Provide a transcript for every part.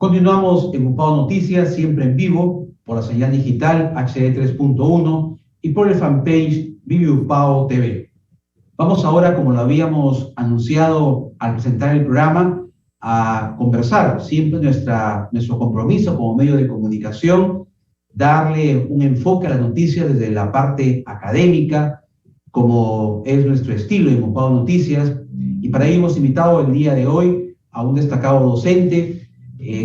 Continuamos en Upao Noticias, siempre en vivo, por la señal digital HD 3.1 y por el fanpage Vive Upao TV. Vamos ahora, como lo habíamos anunciado al presentar el programa, a conversar. Siempre nuestro compromiso como medio de comunicación, darle un enfoque a las noticias desde la parte académica, como es nuestro estilo en Upao Noticias. Y para ello hemos invitado el día de hoy a un destacado docente,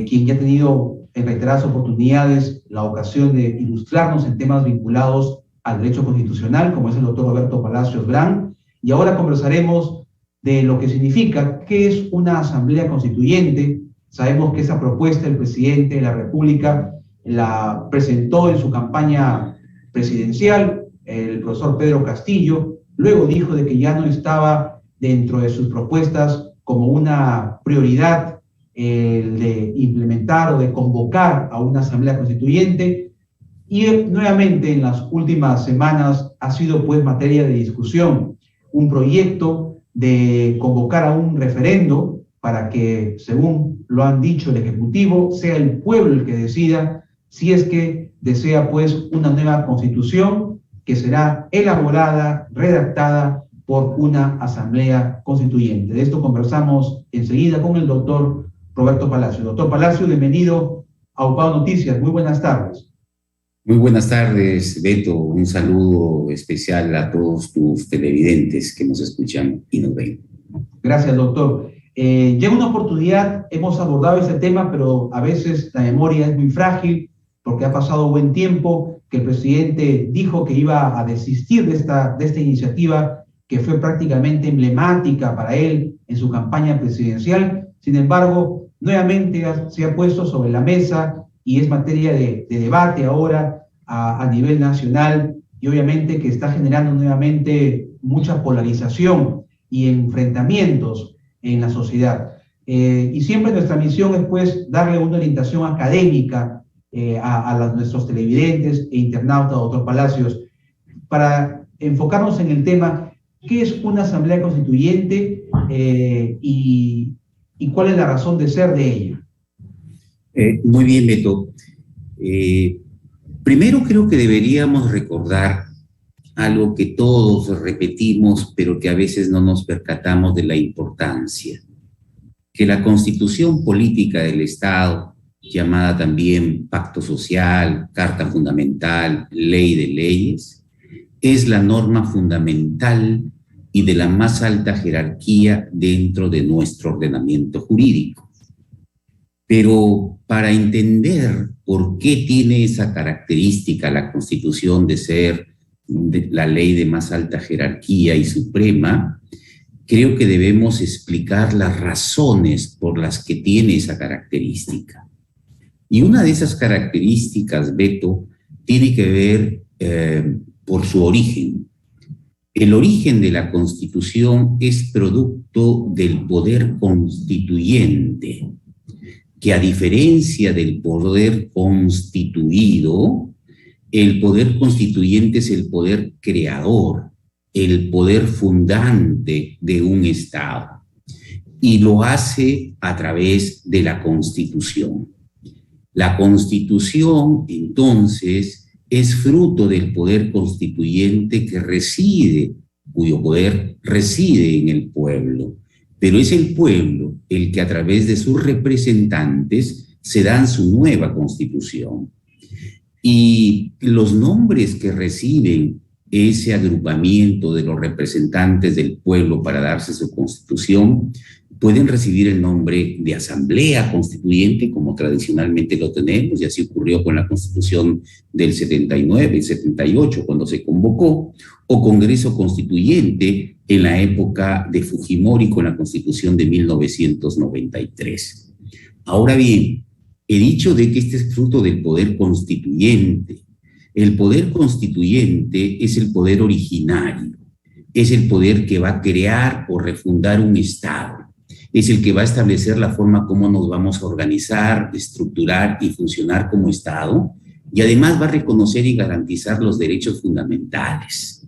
quien ya ha tenido en reiteradas oportunidades la ocasión de ilustrarnos en temas vinculados al derecho constitucional, como es el doctor Roberto Palacios Brand. Y ahora conversaremos de lo que significa, qué es una asamblea constituyente. Sabemos que esa propuesta el presidente de la República la presentó en su campaña presidencial, el profesor Pedro Castillo, luego dijo de que ya no estaba dentro de sus propuestas como una prioridad de implementar o de convocar a una asamblea constituyente, y nuevamente en las últimas semanas ha sido pues materia de discusión un proyecto de convocar a un referendo para que, según lo han dicho el Ejecutivo, sea el pueblo el que decida si es que desea pues una nueva constitución que será elaborada, redactada por una asamblea constituyente. De esto conversamos enseguida con el doctor Roberto Palacio. Doctor Palacio, bienvenido a Upao Noticias. Muy buenas tardes. Muy buenas tardes, Beto. Un saludo especial a todos tus televidentes que nos escuchan y nos ven. Gracias, doctor. Ya en una oportunidad hemos abordado este tema, pero a veces la memoria es muy frágil porque ha pasado buen tiempo, que el presidente dijo que iba a desistir de esta iniciativa que fue prácticamente emblemática para él en su campaña presidencial. Sin embargo, nuevamente se ha puesto sobre la mesa y es materia de debate ahora a nivel nacional, y obviamente que está generando nuevamente mucha polarización y enfrentamientos en la sociedad. Y siempre nuestra misión es pues darle una orientación académica nuestros televidentes e internautas, doctor Palacios, para enfocarnos en el tema: ¿qué es una asamblea constituyente y cuál es la razón de ser de ella? Muy bien, Beto. Primero creo que deberíamos recordar algo que todos repetimos, pero que a veces no nos percatamos de la importancia. Que la Constitución Política del Estado, llamada también Pacto Social, Carta Fundamental, Ley de Leyes, es la norma fundamental y de la más alta jerarquía dentro de nuestro ordenamiento jurídico. Pero para entender por qué tiene esa característica la Constitución de ser la ley de más alta jerarquía y suprema, creo que debemos explicar las razones por las que tiene esa característica. Y una de esas características, Beto, tiene que ver por su origen. El origen de la Constitución es producto del poder constituyente, que a diferencia del poder constituido, el poder constituyente es el poder creador, el poder fundante de un Estado, y lo hace a través de la Constitución. La Constitución, entonces, es fruto del poder constituyente cuyo poder reside en el pueblo, pero es el pueblo el que a través de sus representantes se dan su nueva Constitución. Y los nombres que reciben ese agrupamiento de los representantes del pueblo para darse su Constitución pueden recibir el nombre de Asamblea Constituyente, como tradicionalmente lo tenemos, y así ocurrió con la Constitución del 79 y 78, cuando se convocó, o Congreso Constituyente en la época de Fujimori con la Constitución de 1993. Ahora bien, he dicho de que este es fruto del poder constituyente. El poder constituyente es el poder originario, es el poder que va a crear o refundar un Estado. Es el que va a establecer la forma como nos vamos a organizar, estructurar y funcionar como Estado, y además va a reconocer y garantizar los derechos fundamentales.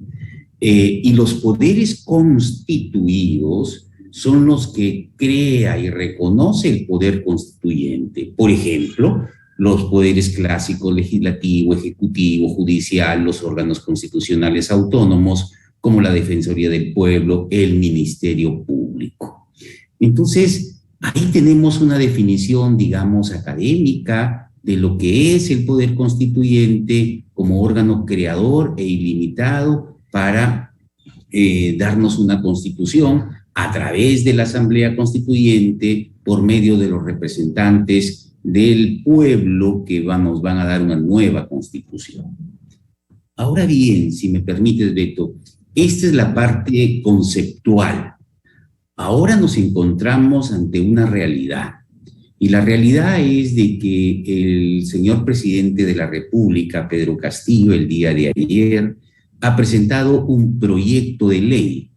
Y los poderes constituidos son los que crea y reconoce el poder constituyente. Por ejemplo, los poderes clásicos, legislativo, ejecutivo, judicial, los órganos constitucionales autónomos, como la Defensoría del Pueblo, el Ministerio Público. Entonces, ahí tenemos una definición, digamos, académica de lo que es el poder constituyente como órgano creador e ilimitado para darnos una constitución a través de la Asamblea Constituyente por medio de los representantes del pueblo que nos van a dar una nueva constitución. Ahora bien, si me permites, Beto, esta es la parte conceptual. Ahora nos encontramos ante una realidad, y la realidad es de que el señor presidente de la República, Pedro Castillo, el día de ayer, ha presentado un proyecto de ley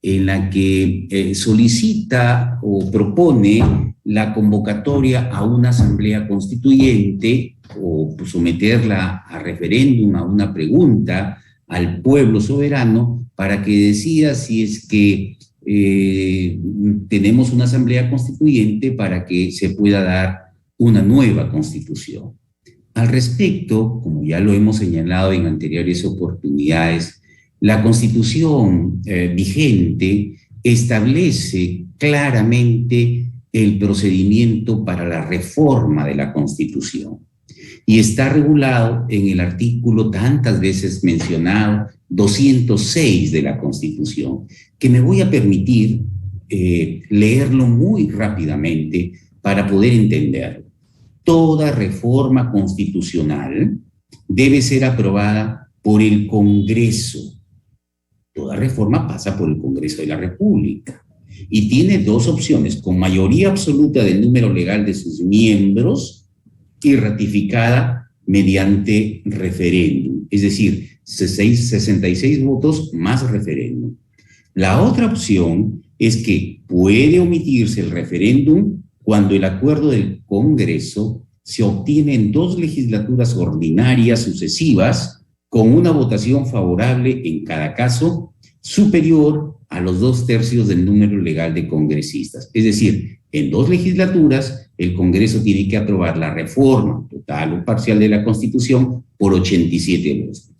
en la que solicita o propone la convocatoria a una asamblea constituyente o someterla a referéndum, a una pregunta al pueblo soberano para que decida si es que tenemos una asamblea constituyente para que se pueda dar una nueva constitución. Al respecto, como ya lo hemos señalado en anteriores oportunidades, la Constitución vigente establece claramente el procedimiento para la reforma de la Constitución y está regulado en el artículo tantas veces mencionado 206 de la Constitución, que me voy a permitir leerlo muy rápidamente para poder entenderlo. Toda reforma constitucional debe ser aprobada por el Congreso. Toda reforma pasa por el Congreso de la República y tiene dos opciones: con mayoría absoluta del número legal de sus miembros y ratificada mediante referéndum, es decir, 66 votos más referéndum. La otra opción es que puede omitirse el referéndum cuando el acuerdo del Congreso se obtiene en 2 legislaturas ordinarias sucesivas con una votación favorable en cada caso superior a los 2/3 del número legal de congresistas. Es decir, en 2 legislaturas el Congreso tiene que aprobar la reforma total o parcial de la Constitución por 87 votos.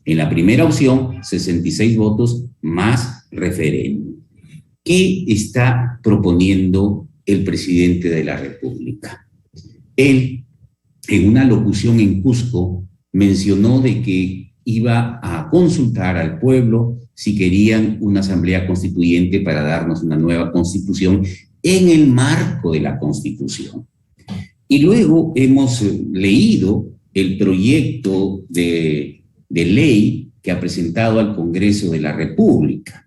En la primera opción, 66 votos más referéndum. ¿Qué está proponiendo el presidente de la República? Él, en una locución en Cusco, mencionó de que iba a consultar al pueblo si querían una asamblea constituyente para darnos una nueva constitución en el marco de la Constitución. Y luego hemos leído el proyecto de ley que ha presentado al Congreso de la República.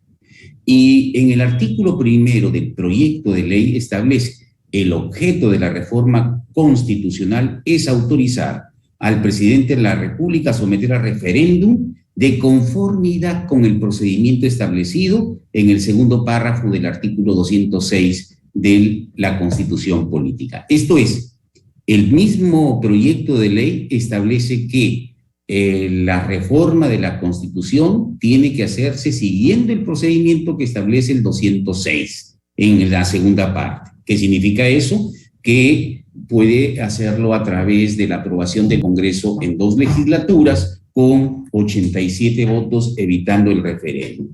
Y en el artículo 1 del proyecto de ley establece: el objeto de la reforma constitucional es autorizar al presidente de la República a someter a referéndum de conformidad con el procedimiento establecido en el segundo párrafo del artículo 206 de la Constitución Política. Esto es, el mismo proyecto de ley establece que la reforma de la Constitución tiene que hacerse siguiendo el procedimiento que establece el 206 en la segunda parte. ¿Qué significa eso? Que puede hacerlo a través de la aprobación del Congreso en 2 legislaturas con 87 votos, evitando el referéndum.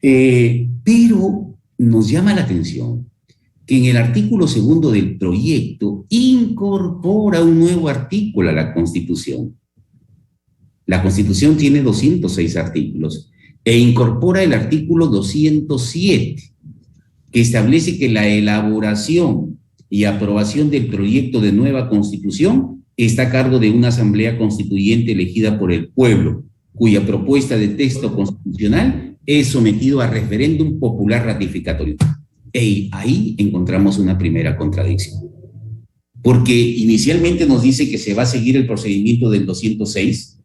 Pero nos llama la atención que en el artículo 2 del proyecto incorpora un nuevo artículo a la Constitución. La Constitución tiene 206 artículos e incorpora el artículo 207, que establece que la elaboración y aprobación del proyecto de nueva Constitución está a cargo de una asamblea constituyente elegida por el pueblo, cuya propuesta de texto constitucional es sometido a referéndum popular ratificatorio. Y ahí encontramos una primera contradicción. Porque inicialmente nos dice que se va a seguir el procedimiento del 206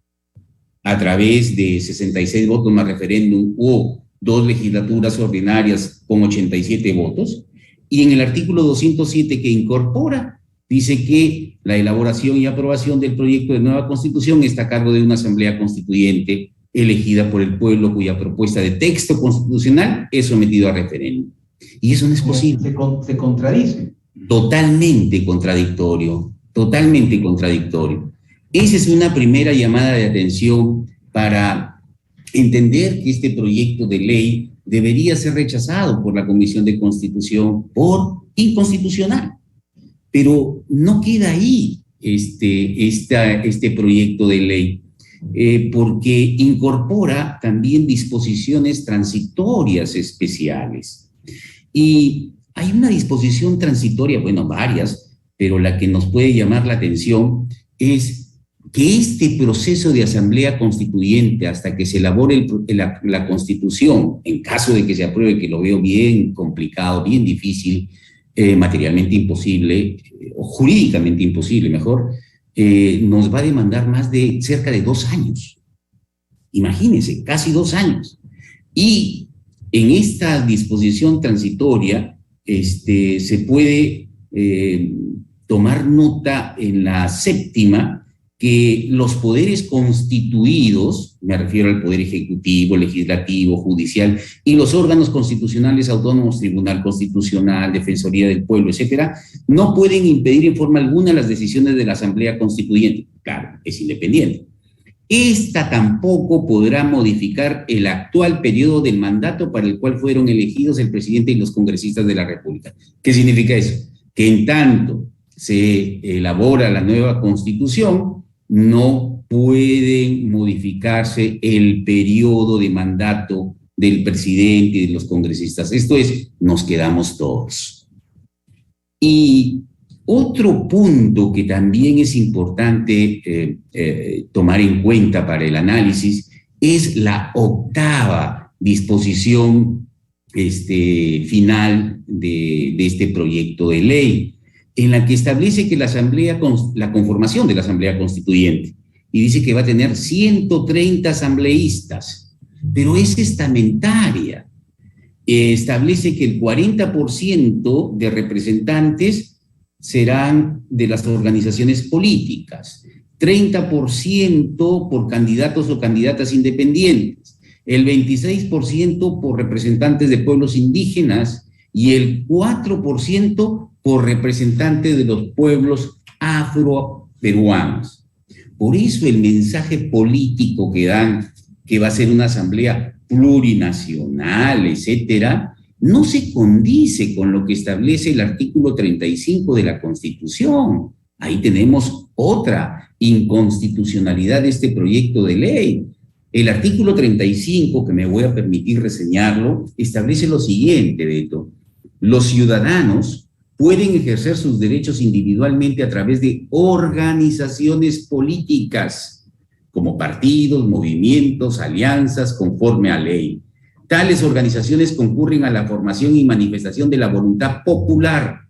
a través de 66 votos más referéndum o 2 legislaturas ordinarias con 87 votos, y en el artículo 207 que incorpora, dice que la elaboración y aprobación del proyecto de nueva Constitución está a cargo de una asamblea constituyente elegida por el pueblo, cuya propuesta de texto constitucional es sometido a referéndum. Y eso no es posible. Se contradice. Totalmente contradictorio, totalmente contradictorio. Esa es una primera llamada de atención para entender que este proyecto de ley debería ser rechazado por la Comisión de Constitución por inconstitucional. Pero no queda ahí este proyecto de ley, porque incorpora también disposiciones transitorias especiales. Y hay una disposición transitoria, bueno, varias, pero la que nos puede llamar la atención es que este proceso de asamblea constituyente hasta que se elabore la Constitución, en caso de que se apruebe, que lo veo bien complicado, bien difícil, materialmente imposible, o jurídicamente imposible, mejor, nos va a demandar más de cerca de 2 años. Imagínense, casi 2 años. Y en esta disposición transitoria se puede tomar nota en la 7ª que los poderes constituidos, me refiero al Poder Ejecutivo, Legislativo, Judicial, y los órganos constitucionales autónomos, Tribunal Constitucional, Defensoría del Pueblo, etcétera, no pueden impedir en forma alguna las decisiones de la Asamblea Constituyente. Claro, es independiente. Esta tampoco podrá modificar el actual periodo del mandato para el cual fueron elegidos el presidente y los congresistas de la República. ¿Qué significa eso? Que en tanto se elabora la nueva Constitución, no pueden modificarse el periodo de mandato del presidente y de los congresistas. Esto es, nos quedamos todos. Y otro punto que también es importante tomar en cuenta para el análisis es la 8ª disposición final de este proyecto de ley, en la que establece que la conformación de la Asamblea Constituyente, y dice que va a tener 130 asambleístas, pero es estamentaria. Establece que el 40% de representantes serán de las organizaciones políticas, 30% por candidatos o candidatas independientes, el 26% por representantes de pueblos indígenas y el 4% por representantes de los pueblos afroperuanos. Por eso el mensaje político que dan, que va a ser una asamblea plurinacional, etcétera, no se condice con lo que establece el artículo 35 de la Constitución. Ahí tenemos otra inconstitucionalidad de este proyecto de ley. El artículo 35, que me voy a permitir reseñarlo, establece lo siguiente, Beto. Los ciudadanos pueden ejercer sus derechos individualmente a través de organizaciones políticas, como partidos, movimientos, alianzas, conforme a ley. Tales organizaciones concurren a la formación y manifestación de la voluntad popular.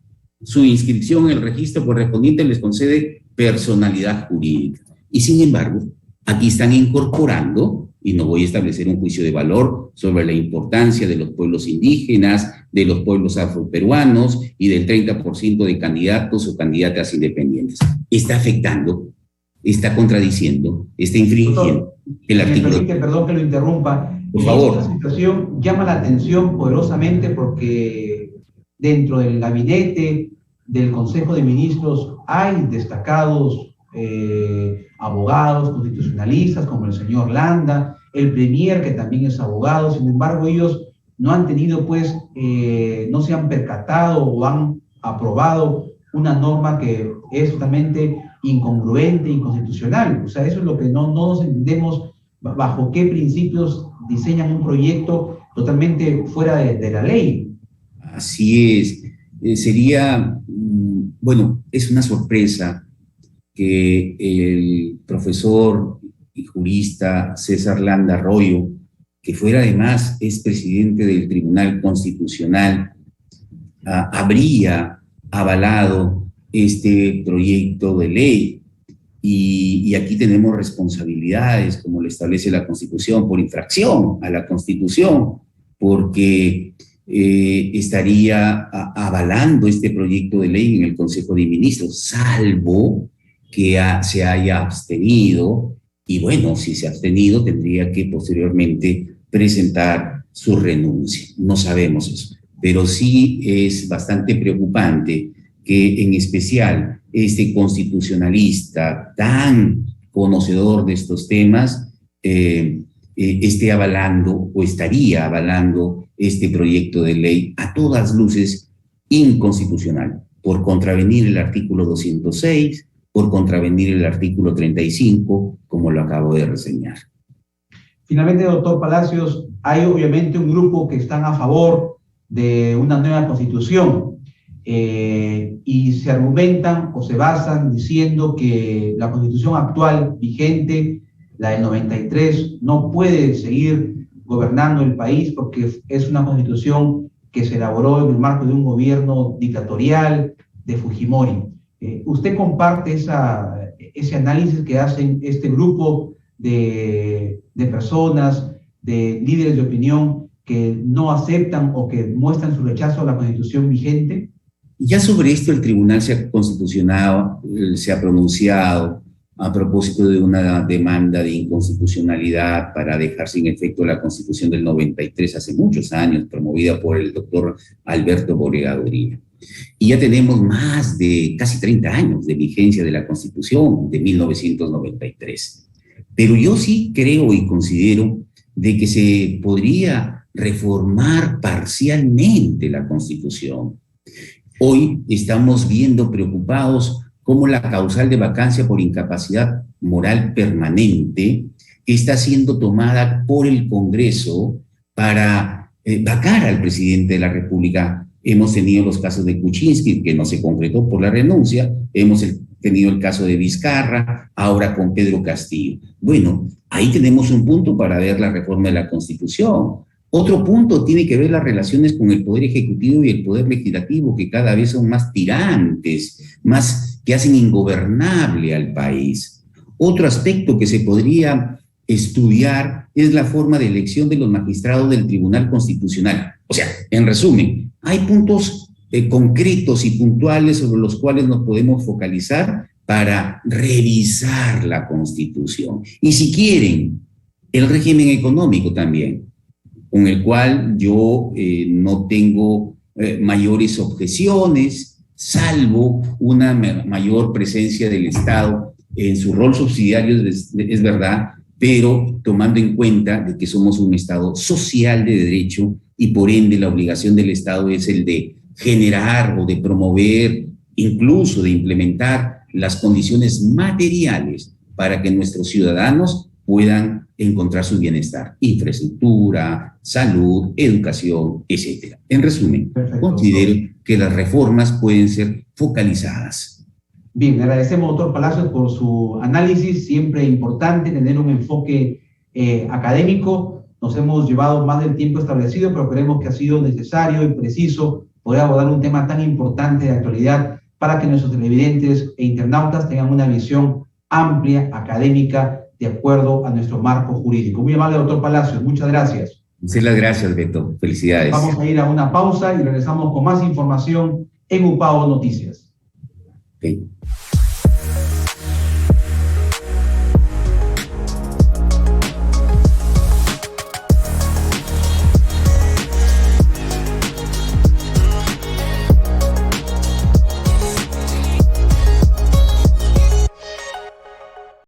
Su inscripción en el registro correspondiente les concede personalidad jurídica. Y sin embargo, aquí están incorporando, y no voy a establecer un juicio de valor sobre la importancia de los pueblos indígenas, de los pueblos afroperuanos y del 30% de candidatos o candidatas independientes. Está afectando, está contradiciendo, está infringiendo el artículo. Perdón que lo interrumpa. Por favor. Esta situación llama la atención poderosamente porque dentro del gabinete del Consejo de Ministros hay destacados abogados constitucionalistas como el señor Landa, el premier que también es abogado. Sin embargo, ellos no han tenido no se han percatado o han aprobado una norma que es totalmente incongruente, inconstitucional. O sea, eso es lo que no nos entendemos, bajo qué principios diseñan un proyecto totalmente fuera de la ley. Así es. Sería, bueno, es una sorpresa que el profesor y jurista César Landa Arroyo, que fuera además es presidente del Tribunal Constitucional, habría avalado este proyecto de ley. Y aquí tenemos responsabilidades, como lo establece la Constitución, por infracción a la Constitución, porque estaría avalando este proyecto de ley en el Consejo de Ministros, salvo que se haya abstenido, y bueno, si se ha abstenido tendría que posteriormente presentar su renuncia. No sabemos eso. pero sí es bastante preocupante que en especial este constitucionalista tan conocedor de estos temas esté avalando o estaría avalando este proyecto de ley a todas luces inconstitucional, por contravenir el artículo 206, por contravenir el artículo 35, como lo acabo de reseñar. Finalmente, doctor Palacios, hay obviamente un grupo que están a favor de una nueva constitución y se argumentan o se basan diciendo que la constitución actual vigente, la del 93, no puede seguir gobernando el país porque es una constitución que se elaboró en el marco de un gobierno dictatorial de Fujimori. ¿Usted comparte ese análisis que hacen este grupo de personas, de líderes de opinión que no aceptan o que muestran su rechazo a la constitución vigente? Ya sobre esto el Tribunal Constitucional se ha pronunciado a propósito de una demanda de inconstitucionalidad para dejar sin efecto la Constitución del 93 hace muchos años, promovida por el doctor Alberto Borregaduría. Y ya tenemos más de casi 30 años de vigencia de la Constitución de 1993. Pero yo sí creo y considero de que se podría reformar parcialmente la Constitución. Hoy estamos viendo preocupados cómo la causal de vacancia por incapacidad moral permanente está siendo tomada por el Congreso para vacar al presidente de la República. Hemos tenido los casos de Kuczynski, que no se concretó por la renuncia, hemos tenido el caso de Vizcarra, ahora con Pedro Castillo. Bueno, ahí tenemos un punto para ver la reforma de la Constitución. Otro punto tiene que ver las relaciones con el Poder Ejecutivo y el Poder Legislativo, que cada vez son más tirantes, que hacen ingobernable al país. Otro aspecto que se podría estudiar es la forma de elección de los magistrados del Tribunal Constitucional. O sea, en resumen, hay puntos concretos y puntuales sobre los cuales nos podemos focalizar para revisar la Constitución. Y si quieren, el régimen económico también, con el cual yo no tengo mayores objeciones, salvo una mayor presencia del Estado en su rol subsidiario, es verdad, pero tomando en cuenta de que somos un Estado social de derecho y por ende la obligación del Estado es el de generar o de promover, incluso de implementar las condiciones materiales para que nuestros ciudadanos puedan encontrar su bienestar, infraestructura, salud, educación, etc. En resumen, considero que las reformas pueden ser focalizadas. Bien, le agradecemos, doctor Palacios, por su análisis, siempre importante tener un enfoque académico. Nos hemos llevado más del tiempo establecido, pero creemos que ha sido necesario y preciso poder abordar un tema tan importante de actualidad para que nuestros televidentes e internautas tengan una visión amplia, académica, de acuerdo a nuestro marco jurídico. Muy amable, doctor Palacios, muchas gracias. Muchas gracias, Beto. Felicidades. Vamos a ir a una pausa y regresamos con más información en UPAO Noticias. Okay.